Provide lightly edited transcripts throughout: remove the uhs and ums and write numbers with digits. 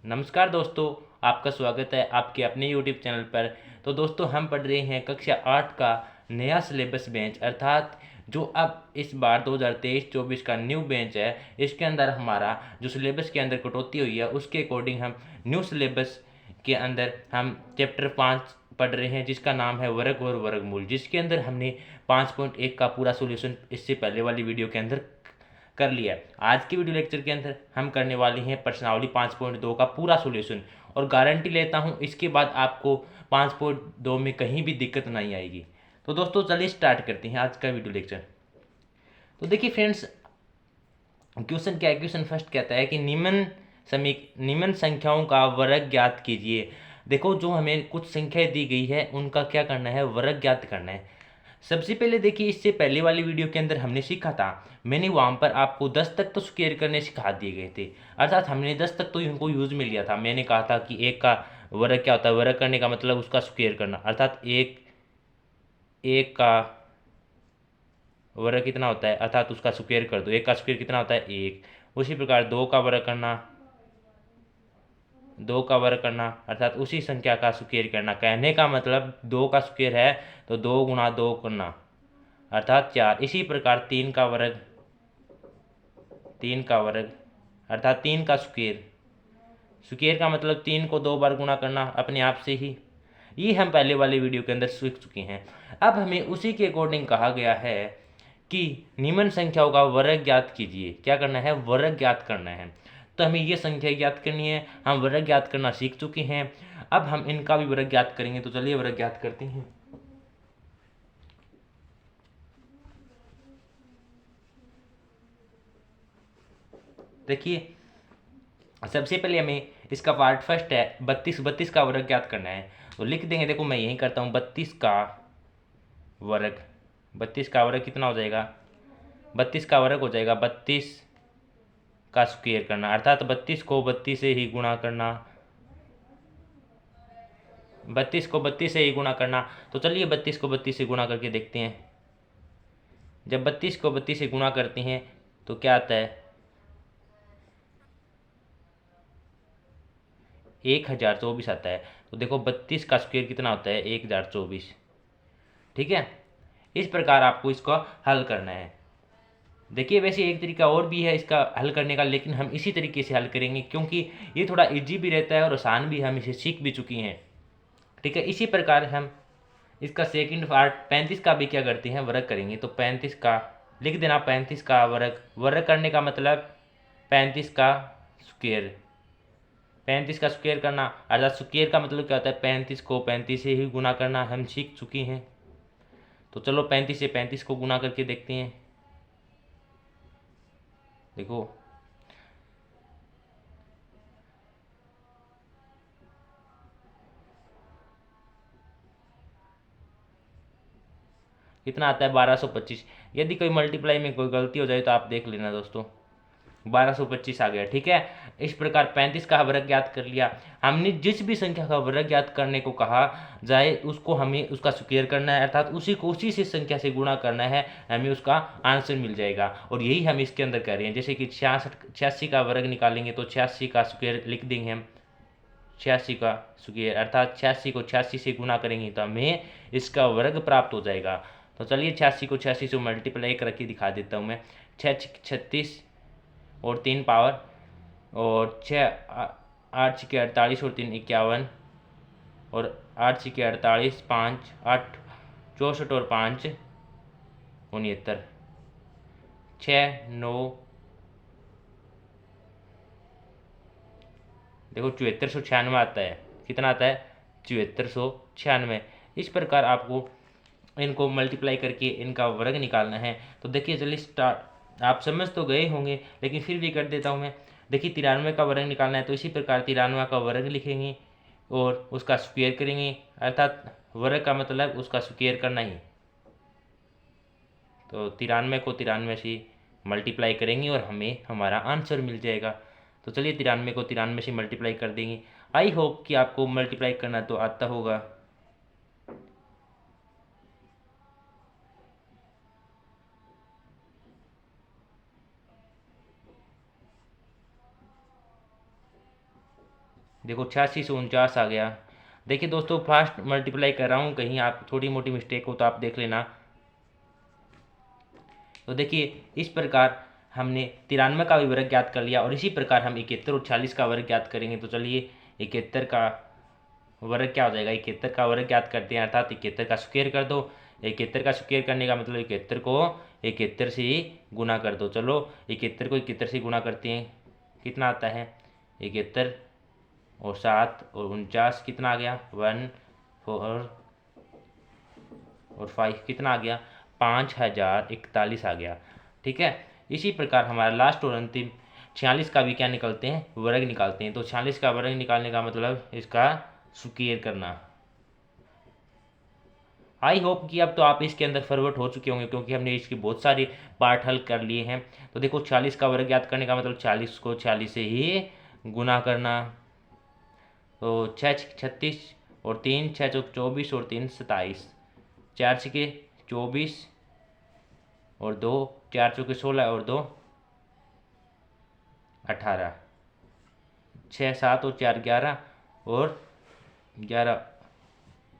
नमस्कार दोस्तों, आपका स्वागत है आपके अपने यूट्यूब चैनल पर। तो दोस्तों, हम पढ़ रहे हैं कक्षा 8 का नया सिलेबस बेंच, अर्थात जो अब इस बार 2023-24 का न्यू बेंच है। इसके अंदर हमारा जो सिलेबस के अंदर कटौती हुई है उसके अकॉर्डिंग हम न्यू सिलेबस के अंदर हम चैप्टर 5 पढ़ रहे हैं, जिसका नाम है वर्ग और वर्गमूल, जिसके अंदर हमने 5.1 का पूरा सॉल्यूशन इससे पहले वाली वीडियो के अंदर कर लिया है। आज की वीडियो लेक्चर के अंदर हम करने वाले हैं प्रश्नावली 5.2 का पूरा सॉल्यूशन, और गारंटी लेता हूं इसके बाद आपको 5.2 में कहीं भी दिक्कत नहीं आएगी। तो दोस्तों चलिए स्टार्ट करते हैं आज का वीडियो लेक्चर। तो देखिए फ्रेंड्स, क्वेश्चन क्या है। क्वेश्चन फर्स्ट कहता है कि निम्न संख्याओं का वर्ग ज्ञात कीजिए। देखो, जो हमें कुछ संख्याएं दी गई है उनका क्या करना है, वर्ग ज्ञात करना है। सबसे पहले देखिए, इससे पहले वाली वीडियो के अंदर हमने सीखा था, मैंने वहाँ पर आपको 10 तक तो स्क्वेयर करने सिखा दिए गए थे, अर्थात हमने 10 तक तो इनको यूज़ में लिया था। मैंने कहा था कि एक का वर्ग क्या होता है, वर्ग करने का मतलब उसका स्क्वेयर करना, अर्थात एक एक का वर्ग कितना होता है, अर्थात उसका स्क्वेयर कर दो। एक का स्क्वेयर कितना होता है, एक। उसी प्रकार दो का वर्ग करना, दो का वर्ग करना अर्थात उसी संख्या का स्क्वेयर करना। कहने का मतलब दो का स्क्वेयर है तो दो गुणा दो करना, अर्थात चार। इसी प्रकार तीन का वर्ग अर्थात तीन का स्क्वेयर। स्क्वेयर का मतलब तीन को दो बार गुणा करना अपने आप से ही। ये हम पहले वाले वीडियो के अंदर सीख चुके हैं। अब हमें उसी के अकॉर्डिंग कहा गया है कि निम्न संख्याओं का वर्ग ज्ञात कीजिए। क्या करना है, वर्ग ज्ञात करना है। तो हमें ये संख्या ज्ञात करनी है, हम वर्ग ज्ञात करना सीख चुके हैं। अब हम इनका भी वर्ग ज्ञात करेंगे। तो चलिए वर्ग ज्ञात करते हैं। देखिए, सबसे पहले हमें इसका पार्ट फर्स्ट है 32 का वर्ग ज्ञात करना है। तो लिख देंगे, देखो मैं यही करता हूँ, 32 का वर्ग कितना हो जाएगा, 32 का वर्ग हो जाएगा 32 का स्क्वेयर करना, अर्थात 32 को 32 से ही गुणा करना, 32 को 32 से ही गुणा करना। तो चलिए 32 को 32 से गुणा करके देखते हैं। जब 32 को 32 से गुणा करते हैं तो क्या आता है, 1024 आता है। तो देखो 32 का स्क्वेयर कितना होता है, 1024। ठीक है, इस प्रकार आपको इसको हल करना है। देखिए, वैसे एक तरीका और भी है इसका हल करने का, लेकिन हम इसी तरीके से हल करेंगे क्योंकि ये थोड़ा इजी भी रहता है और आसान भी, हम इसे सीख भी चुकी हैं। ठीक है, इसी प्रकार हम इसका सेकंड पार्ट 35 का भी क्या करते हैं, वर्ग करेंगे। तो 35 का लिख देना, 35 का वर्ग, वर्ग करने का मतलब 35 का स्क्वेयर, 35 का स्क्वेयर करना, अर्थात स्क्वेयर का मतलब क्या होता है, 35 को 35 से ही गुना करना, हम सीख चुकी हैं। तो चलो 35 से 35 को गुना करके देखते हैं। देखो, कितना आता है, 1225। यदि कोई मल्टीप्लाई में कोई गलती हो जाए तो आप देख लेना दोस्तों, 1225 आ गया। ठीक है, इस प्रकार 35 का वर्ग ज्ञात कर लिया। हमने जिस भी संख्या का वर्ग ज्ञात करने को कहा जाए उसको हमें उसका स्क्वेयर करना है, अर्थात उसी को उसी से संख्या से गुणा करना है, हमें उसका आंसर मिल जाएगा। और यही हम इसके अंदर कर रहे हैं। जैसे कि 86 का वर्ग निकालेंगे तो 86 का स्क्वेयर लिख देंगे हम, 86 का स्क्वेयर, अर्थात 86 को 86 से गुना करेंगे तो हमें इसका वर्ग प्राप्त हो जाएगा। तो चलिए 86 को 86 से मल्टीप्लाई करके दिखा देता हूँ मैं। 36 और 3 पावर, और 8 6 48 और 3 51, और 8 6 48, 5 8 64 और 5 69, 6 9, देखो 7496 आता है। कितना आता है, 7496। इस प्रकार आपको इनको मल्टीप्लाई करके इनका वर्ग निकालना है। तो देखिए चलिए स्टार्ट, आप समझ तो गए होंगे लेकिन फिर भी कर देता हूँ मैं। देखिए 93 का वर्ग निकालना है, तो इसी प्रकार 93 का वर्ग लिखेंगे और उसका स्क्वेयर करेंगे, अर्थात वर्ग का मतलब उसका स्क्वेयर करना ही। तो 93 को 93 से मल्टीप्लाई करेंगे और हमें हमारा आंसर मिल जाएगा। तो चलिए 93 को 93 से मल्टीप्लाई कर देंगे। आई होप कि आपको मल्टीप्लाई करना तो आता होगा। देखो 86 से 49 आ गया। देखिए दोस्तों फास्ट मल्टीप्लाई कर रहा हूँ, कहीं आप थोड़ी मोटी मिस्टेक हो तो आप देख लेना। तो देखिए इस प्रकार हमने 93 का भी वर्ग ज्ञात कर लिया, और इसी प्रकार हम 71 और 46 का वर्ग ज्ञात करेंगे। तो चलिए 71 का वर्ग क्या हो जाएगा, 71 का वर्ग ज्ञात करते हैं, अर्थात 71 का स्क्वायर कर दो। 71 का स्क्वायर करने का मतलब 71 को 71 से ही गुना कर दो। चलो 71 को 71 से गुना करते हैं, कितना आता है 71 और 7 और 49 कितना आ गया 1 4 और 5 कितना आ गया 5041 आ गया। ठीक है, इसी प्रकार हमारा लास्ट और अंतिम 46 का भी क्या निकलते हैं, वर्ग निकालते हैं। तो 46 का वर्ग निकालने का मतलब इसका स्क्वायर करना। आई होप कि अब तो आप इसके अंदर फॉरवर्ड हो चुके होंगे, क्योंकि हमने इसके बहुत सारे पार्ट हल कर लिए हैं। तो देखो 40 का वर्ग याद करने का मतलब 40 को 40 से ही गुना करना। तो 6 36 और 3 6 चौक 24 और 3 27, 4 छके 24 और 2 4 चौके 16 और 2 18, 6 7 और 4 11 और 11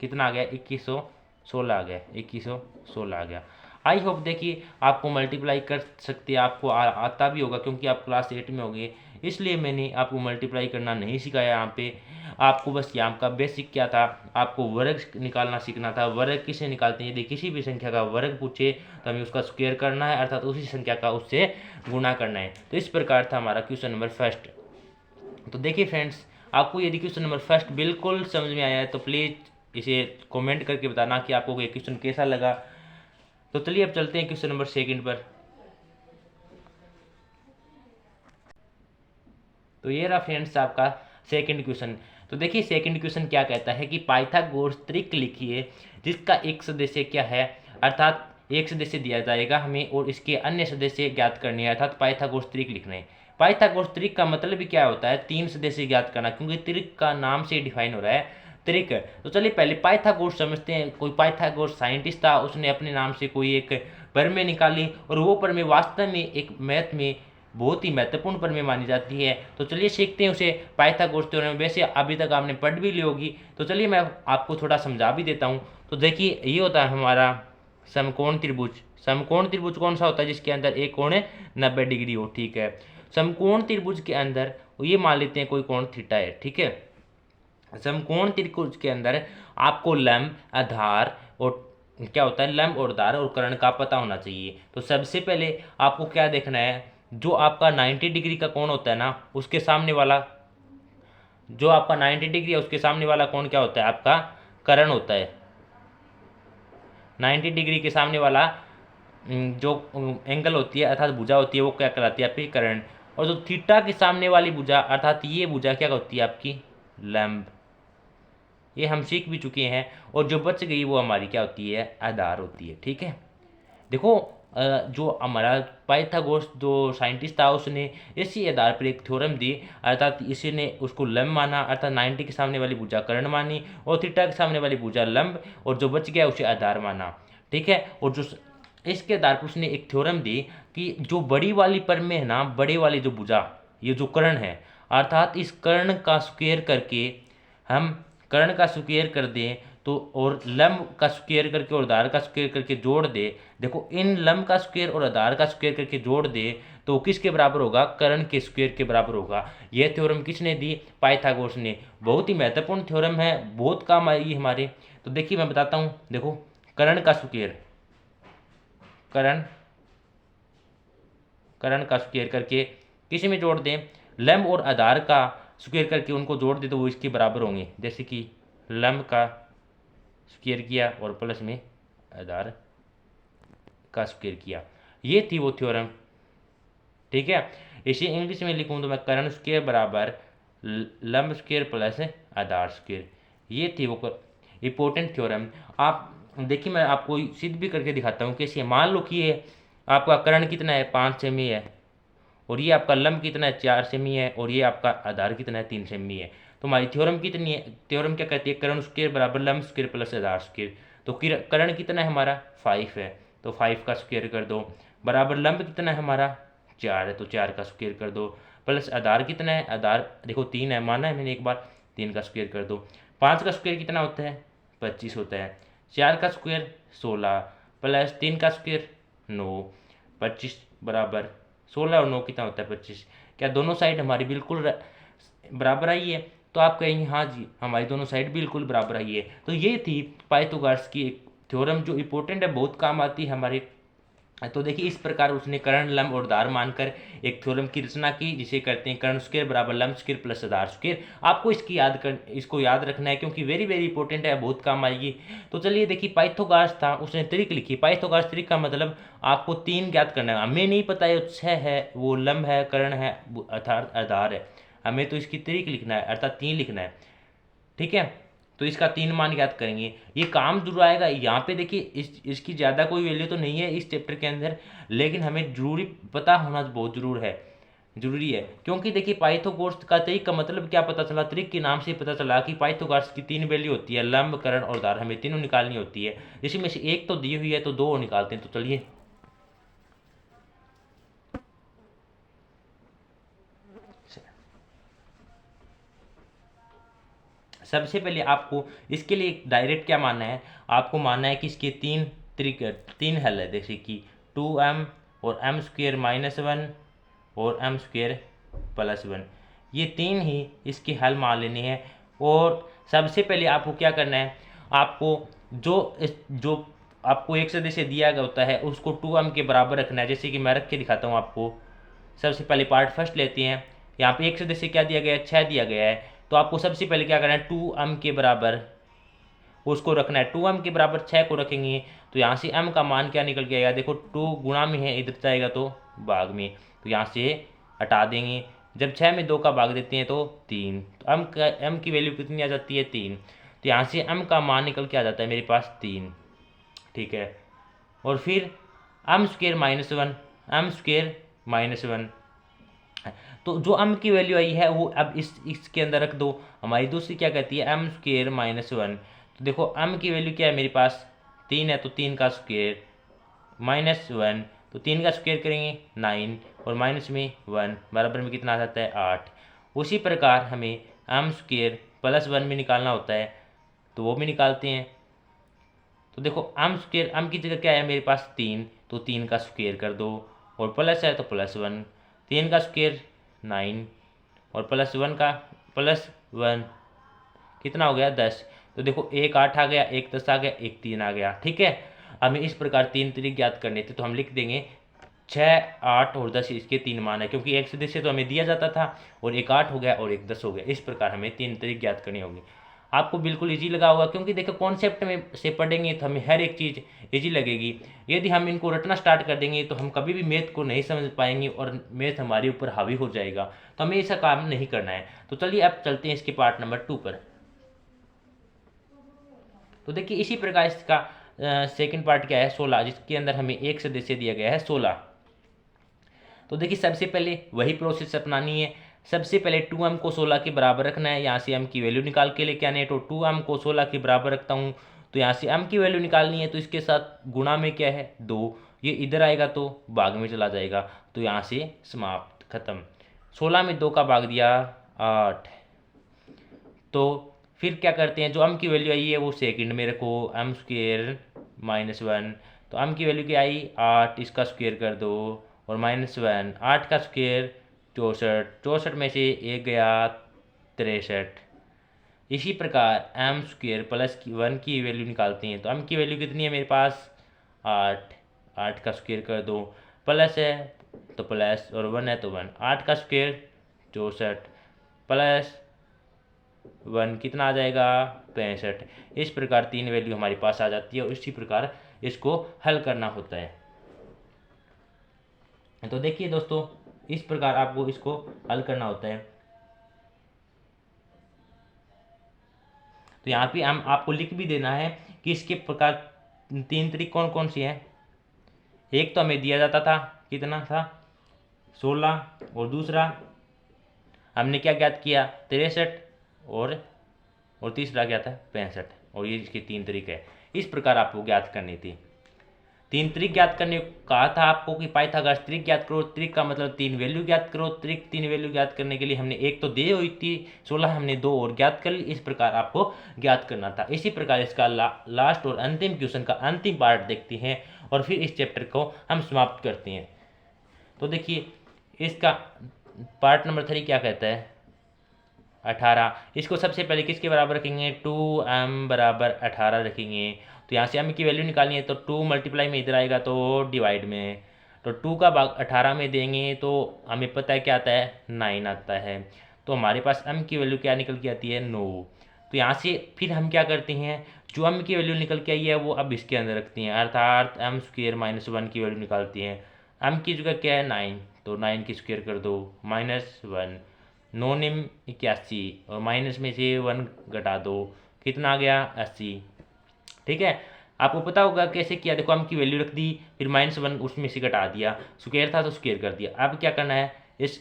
कितना आ गया 2116 आ गया, 2116 आ गया। आई होप देखिए आपको मल्टीप्लाई कर सकते, आपको आता भी होगा, क्योंकि आप क्लास 8 में होंगे, इसलिए मैंने आपको मल्टीप्लाई करना नहीं सिखाया यहाँ पे। आपको बस यहाँ का बेसिक क्या था, आपको वर्ग निकालना सीखना था। वर्ग किसे निकालते हैं, यदि किसी भी संख्या का वर्ग पूछे तो हमें उसका स्क्वायर करना है, अर्थात उसी संख्या का उससे गुणा करना है। तो इस प्रकार था हमारा क्वेश्चन नंबर फर्स्ट। तो देखिए फ्रेंड्स, आपको यदि क्वेश्चन नंबर फर्स्ट बिल्कुल समझ में आया है तो प्लीज़ इसे कमेंट करके बताना कि आपको ये क्वेश्चन कैसा लगा। तो चलिए अब चलते हैं क्वेश्चन नंबर सेकंड पर। तो ये रहा फ्रेंड्स आपका सेकंड क्वेश्चन। तो देखिए सेकंड क्वेश्चन क्या कहता है कि पाइथागोरस त्रिक लिखिए जिसका एक सदस्य क्या है, अर्थात एक सदस्य दिया जाएगा हमें और इसके अन्य सदस्य ज्ञात करने हैं, अर्थात पाइथागोरस त्रिक लिखना है। पाइथागोरस त्रिक का मतलब भी क्या होता है, 3 सदस्य ज्ञात करना, क्योंकि त्रिक का नाम से डिफाइन हो रहा है त्रिक। तो चलिए पहले पाइथागोरस समझते हैं। कोई पाइथागोरस साइंटिस्ट था, उसने अपने नाम से कोई एक प्रमेय निकाली, और वो प्रमेय वास्तव में एक मैथ में बहुत ही महत्वपूर्ण प्रमेय मानी जाती है। तो चलिए सीखते हैं उसे, पाइथागोरस थ्योरम। वैसे अभी तक आपने पढ़ भी ली होगी, तो चलिए मैं आपको थोड़ा समझा भी देता हूँ। तो देखिए ये होता है हमारा समकोण त्रिभुज। समकोण त्रिभुज कौन सा होता है, जिसके अंदर एक कोण 90 डिग्री हो। ठीक है, समकोण त्रिभुज के अंदर ये मान लेते हैं कोई कोण थीटा है। ठीक है, समकोण त्रिभुज के अंदर आपको लंब आधार और क्या होता है, लंब और आधार और कर्ण का पता होना चाहिए। तो सबसे पहले आपको क्या देखना है, जो आपका 90 डिग्री का कोण होता है ना, उसके सामने वाला, जो आपका 90 डिग्री है उसके सामने वाला कोण क्या होता है, आपका कर्ण होता है। 90 डिग्री के सामने वाला जो एंगल होती है अर्थात भुजा होती है, वो क्या कहलाती है आपकी कर्ण। और जो थीटा के सामने वाली भुजा अर्थात ये भुजा क्या होती है आपकी लंब। ये हम सीख भी चुके हैं, और जो बच गई वो हमारी क्या होती है, आधार होती है। ठीक है, देखो जो हमारा पाइथागोरस जो साइंटिस्ट था, उसने इसी आधार पर एक थ्योरम दी, अर्थात इसी ने उसको लंब माना, अर्थात 90 के सामने वाली भुजा कर्ण मानी और थीटा के सामने वाली भुजा लंब, और जो बच गया उसे आधार माना। ठीक है, और जो इसके आधार पर उसने एक थ्योरम दी कि जो बड़ी वाली प्रमेय है ना, बड़े वाली जो भुजा, ये जो कर्ण है, अर्थात इस कर्ण का स्क्वायर करके हम कर्ण का स्क्वायर कर दें तो, और लंब का स्क्वायर करके और आधार का स्क्वायर करके जोड़ दे। देखो इन लंब का स्क्वायर और आधार का स्क्वायर करके जोड़ दे तो किसके बराबर होगा, कर्ण के स्क्वायर के बराबर होगा। यह थ्योरम किसने दी, पाइथागोरस ने। बहुत ही महत्वपूर्ण थ्योरम है, बहुत काम आई हमारे। तो देखिए मैं बताता हूँ, देखो कर्ण का स्क्वायर, कर्ण कर्ण का स्क्वायर करके किसी में जोड़ दें, लंब और आधार का स्क्वायर करके उनको जोड़ दे तो वो इसके बराबर होंगे। जैसे कि लंब का स्क्वायर किया और प्लस में आधार का स्क्वायर किया, ये थी वो थ्योरम। ठीक है, इसे इंग्लिश में लिखूं तो मैं कर्ण स्क्वायर बराबर लंब स्क्वायर प्लस आधार स्क्वायर, ये थी वो इंपॉर्टेंट थ्योरम। आप देखिए मैं आपको सिद्ध भी करके दिखाता हूँ कैसे। मान लो कि ये आपका कर्ण कितना है 5 सेमी है, और ये आपका लंब कितना है 4 सेमी है, और ये आपका आधार कितना है 3 सेमी है। तो हमारी थ्योरम कितनी है, थ्योरम क्या कहती है, कर्ण स्क्वायर बराबर लंब स्क्वायर प्लस आधार स्क्वायर। तो कर्ण कितना है हमारा 5 है, तो 5 का स्क्वायर कर दो, बराबर लंब कितना है हमारा 4 है, तो 4 का स्क्वायर कर दो, प्लस आधार कितना है, आधार देखो 3 है, माना है मैंने एक बार, 3 का स्क्वायर कर दो। 5 का स्क्वायर कितना होता है? 25 होता है। 4 का स्क्वायर 16 प्लस 3 का स्क्वायर 9, 25 बराबर 16 और 9 कितना होता है? 25। क्या दोनों साइड हमारी बिल्कुल बराबर आई है? तो आप कहेंगे हाँ जी, हमारी दोनों साइड बिल्कुल बराबर आई है। तो ये थी पाइथागोरस की एक थ्योरम जो इंपॉर्टेंट है, बहुत काम आती है हमारे। तो देखिए इस प्रकार उसने कर्ण, लंब और धार मानकर एक थ्योरम की रचना की, जिसे करते हैं कर्ण स्क्वायर बराबर लंब स्क्वायर प्लस धार स्क्वायर। आपको इसको याद रखना है, क्योंकि वेरी वेरी इंपॉर्टेंट है, बहुत काम आएगी। तो चलिए देखिए, पाइथागोरस था, उसने त्रिक लिखी। पाइथागोरस त्रिक का मतलब आपको 3 ज्ञात करना है। हमें नहीं पता है 6 है, वो लंब है, कर्ण है, अर्थात आधार है। हमें तो इसकी त्रिक लिखना है, अर्थात 3 लिखना है। ठीक है, तो इसका 3 मान याद करेंगे, ये काम जरूर आएगा। यहाँ पे देखिए इसकी ज़्यादा कोई वैल्यू तो नहीं है इस चैप्टर के अंदर, लेकिन हमें जरूरी पता होना बहुत जरूरी है। क्योंकि देखिए पाइथागोरस का त्रिक का मतलब क्या पता चला? त्रिक के नाम से पता चला कि पाइथागोरस की 3 वैल्यू होती है, लंब, कर्ण और धार। हमें तीनों निकालनी होती है, जिसमें से एक तो दी हुई है, तो 2 और निकालते हैं। तो चलिए सबसे पहले आपको इसके लिए डायरेक्ट क्या मानना है? आपको मानना है कि इसके 3 हल है, जैसे कि 2m और m स्क्वेयर माइनस 1 और m स्क्वेयर प्लस 1, ये 3 ही इसके हल मान लेने हैं। और सबसे पहले आपको क्या करना है? आपको जो आपको एक सदस्य दिया गया होता है उसको 2m के बराबर रखना है। जैसे कि मैं रख के दिखाता हूँ आपको। सबसे पहले पार्ट फर्स्ट लेते हैं। यहाँ पे एक सदस्य क्या दिया गया है? 6 दिया गया है। तो आपको सबसे पहले क्या करना है? 2m के बराबर उसको रखना है। 2m के बराबर 6 को रखेंगे, तो यहाँ से m का मान क्या निकल के आएगा? देखो 2 गुणा में है, इधर जाएगा तो भाग में, तो यहाँ से हटा देंगे। जब 6 में 2 का भाग देते हैं तो 3, तो m की वैल्यू कितनी आ जाती है? 3। तो यहाँ से m का मान निकल के आ जाता है मेरे पास 3। ठीक है, और फिर m square minus 1, m square minus 1, तो जो m की वैल्यू आई है वो अब इसके अंदर रख दो। हमारी दूसरी क्या कहती है? m square minus 1। तो देखो m की वैल्यू क्या है मेरे पास? 3 है, तो 3 का स्क्वेयर माइनस 1, तो 3 का स्क्वेयर करेंगे 9, और माइनस में 1 बराबर में कितना आ जाता है? 8। उसी प्रकार हमें m स्क्वेयर प्लस 1 में निकालना होता है, तो वो भी निकालते हैं। तो देखो m स्क्वेयर, m की जगह क्या है मेरे पास? 3, तो 3 का स्क्वेयर कर दो, और प्लस है तो प्लस 1, 3 का स्क्वेयर 9, और प्लस 1 कितना हो गया? 10। तो देखो एक 8 आ गया, एक 10 आ गया, एक 3 आ गया। ठीक है, हमें इस प्रकार 3 तरीके ज्ञात करने थे, तो हम लिख देंगे 6, 8 और 10 इसके 3 मान है, क्योंकि एक सदस्य तो हमें दिया जाता था, और एक 8 हो गया और एक 10 हो गया। इस प्रकार हमें 3 तरीके ज्ञात करनी होगी। आपको बिल्कुल इजी लगा होगा, क्योंकि देखो कॉन्सेप्ट में से पढ़ेंगे तो हमें हर एक चीज़ इजी लगेगी। यदि हम इनको रटना स्टार्ट कर देंगे तो हम कभी भी मैथ को नहीं समझ पाएंगे, और मैथ हमारे ऊपर हावी हो जाएगा। तो हमें ऐसा काम नहीं करना है। तो चलिए अब चलते हैं इसके पार्ट नंबर 2 पर। तो देखिए इसी प्रकार इसका सेकंड पार्ट क्या है? 16, जिसके अंदर हमें एक सदस्य दिया गया है 16। तो देखिए सबसे पहले वही प्रोसेस अपनानी है। सबसे पहले 2m को 16 के बराबर रखना है, यहाँ से m की वैल्यू निकाल के लेके आने हैं। तो 2m को 16 के बराबर रखता हूँ, तो यहाँ से m की वैल्यू निकालनी है, तो इसके साथ गुणा में क्या है? 2, ये इधर आएगा तो भाग में चला जाएगा, तो यहाँ से समाप्त, खत्म। 16 में 2 का भाग दिया 8। तो फिर क्या करते हैं? जो m की वैल्यू आई है वो सेकंड में रखो, m स्क्वेयर माइनस 1। तो m की वैल्यू क्या आई? 8, इसका स्क्वेयर कर दो, और माइनस 1, 8 का स्क्वेयर 64, 64 में से एक गया 63। इसी प्रकार m स्क्वेयर प्लस 1 की वैल्यू निकालते हैं, तो m की वैल्यू कितनी है मेरे पास? 8, 8 का स्क्वेयर कर दो, प्लस है तो प्लस, और 1 है तो 1, 8 का स्क्वेयर 64 प्लस 1 कितना आ जाएगा? 65। इस प्रकार 3 वैल्यू हमारे पास आ जाती है, और इसी प्रकार इसको हल करना होता है। तो देखिए दोस्तों, इस प्रकार आपको इसको हल करना होता है। तो यहाँ पे हम आपको लिख भी देना है कि इसके प्रकार 3 तरीके कौन कौन से हैं। एक तो हमें दिया जाता था, कितना था? 16, और दूसरा हमने क्या ज्ञात किया? 63, और तीसरा क्या था? 65, और ये इसके 3 तरीके हैं। इस प्रकार आपको ज्ञात करनी थी। तीन त्रिक ज्ञात करने को कहा था आपको कि पाइथागोरस त्रिक ज्ञात करो। त्रिक का मतलब तीन वैल्यू ज्ञात करो। त्रिक तीन वैल्यू ज्ञात करने के लिए हमने एक तो दी हुई थी 16, हमने दो और ज्ञात कर ली। इस प्रकार आपको ज्ञात करना था। इसी प्रकार इसका लास्ट और अंतिम क्वेश्चन का अंतिम पार्ट देखते हैं और फिर इस चैप्टर को हम समाप्त करते हैं। तो देखिए इसका पार्ट नंबर 3 क्या कहता है, 18। इसको सबसे पहले किसके बराबर रखेंगे, 2m बराबर 18 रखेंगे। तो यहाँ से m की वैल्यू निकालनी है तो 2 मल्टीप्लाई में इधर आएगा तो डिवाइड में, तो 2 का भाग 18 में देंगे तो हमें पता है क्या आता है, 9 आता है। तो हमारे पास m की वैल्यू क्या निकल के आती है, 9। तो यहाँ से फिर हम क्या करते हैं, जो m की वैल्यू निकल के आई है वो अब इसके अंदर रखते हैं, अर्थात m स्क्वेयर माइनस 1 की वैल्यू निकालती हैं। m की जगह क्या है 9, तो 9 की स्क्वेयर कर दो माइनस 1, 9 निम 81 और माइनस में से 1 घटा दो, कितना आ गया 80। ठीक है, आपको पता होगा कैसे किया, देखो m की वैल्यू रख दी, फिर माइनस 1 उसमें से घटा दिया, स्क्वायर था तो स्क्वायर कर दिया। अब क्या करना है, इस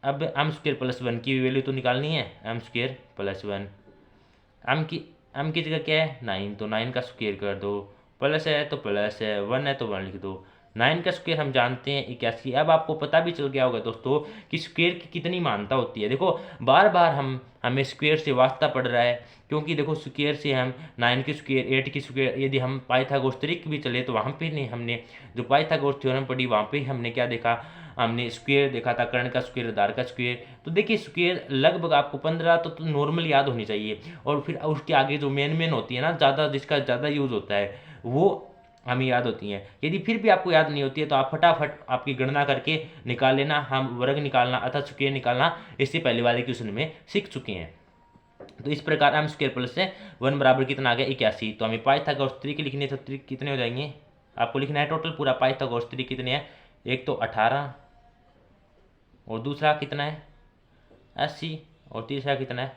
अब m स्क्वायर प्लस 1 की वैल्यू तो निकालनी है, m स्क्वायर प्लस 1, m की जगह क्या है 9, तो 9 का स्क्वायर कर दो, प्लस है तो प्लस है, 1 है तो 1 लिख दो। 9 का स्क्वायर हम जानते हैं 81। अब आपको पता भी चल गया होगा दोस्तों कि स्क्वायर की कितनी मानता होती है। देखो बार बार हमें स्क्वायर से वास्ता पड़ रहा है, क्योंकि देखो स्क्वायर से हम 9 की स्क्वायर, 8 की स्क्वायर, यदि हम पाइथागोरस त्रिक भी चले तो वहाँ पे नहीं, हमने जो पाइथागोरस थ्योरम पढ़ी वहाँ पे हमने क्या देखा, हमने स्क्वायर देखा था, कर्ण का स्क्वायर, आधार का स्क्वायर। तो देखिए स्क्वायर लगभग आपको 15 तो नॉर्मल याद होनी चाहिए, और फिर उसके आगे जो मेन होती है ना, ज़्यादा जिसका ज़्यादा यूज़ होता है वो हमें याद होती हैं। यदि फिर भी आपको याद नहीं होती है तो आप फटाफट आपकी गणना करके निकाल लेना। हम वर्ग निकालना अथवा स्क्वायर निकालना इससे पहले वाले क्वेश्चन में सीख चुके हैं। तो इस प्रकार m स्क्वायर प्लस से 1 बराबर कितना आ गया 81। तो हमें पाइथागोरस त्रिक लिखने तो त्रिक कितने हो जाएंगे, आपको लिखना है टोटल पूरा पाइथागोरस त्रिक कितने हैं, एक तो 18 और दूसरा कितना है 80 और तीसरा कितना है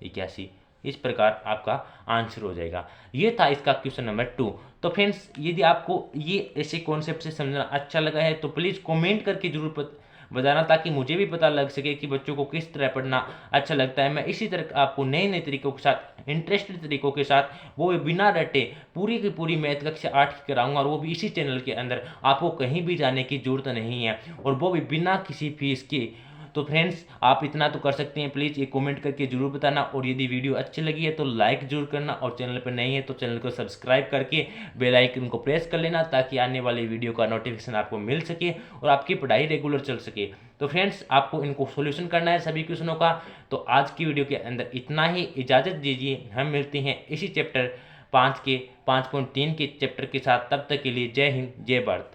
81। इस प्रकार आपका आंसर हो जाएगा। ये था इसका क्वेश्चन नंबर 2। तो फ्रेंड्स यदि आपको ये ऐसे कॉन्सेप्ट से समझना अच्छा लगा है तो प्लीज़ कमेंट करके जरूर बताना, ताकि मुझे भी पता लग सके कि बच्चों को किस तरह पढ़ना अच्छा लगता है। मैं इसी तरह आपको नए नए तरीकों के साथ, इंटरेस्टेड तरीकों के साथ, वो बिना रटे पूरी की पूरी मैथ कक्षा 8 की कराऊंगा, और वो भी इसी चैनल के अंदर। आपको कहीं भी जाने की जरूरत नहीं है, और वो भी बिना किसी फीस की। तो फ्रेंड्स आप इतना तो कर सकते हैं, प्लीज़ ये कमेंट करके जरूर बताना, और यदि वीडियो अच्छी लगी है तो लाइक जरूर करना, और चैनल पर नहीं है तो चैनल को सब्सक्राइब करके बेल आइकन को प्रेस कर लेना, ताकि आने वाली वीडियो का नोटिफिकेशन आपको मिल सके और आपकी पढ़ाई रेगुलर चल सके। तो फ्रेंड्स आपको इनको सोल्यूशन करना है सभी क्वेश्चनों का। तो आज की वीडियो के अंदर इतना ही, इजाज़त दीजिए। हम मिलते हैं इसी चैप्टर 5 के 5.3 के चैप्टर के साथ। तब तक के लिए जय हिंद जय भारत।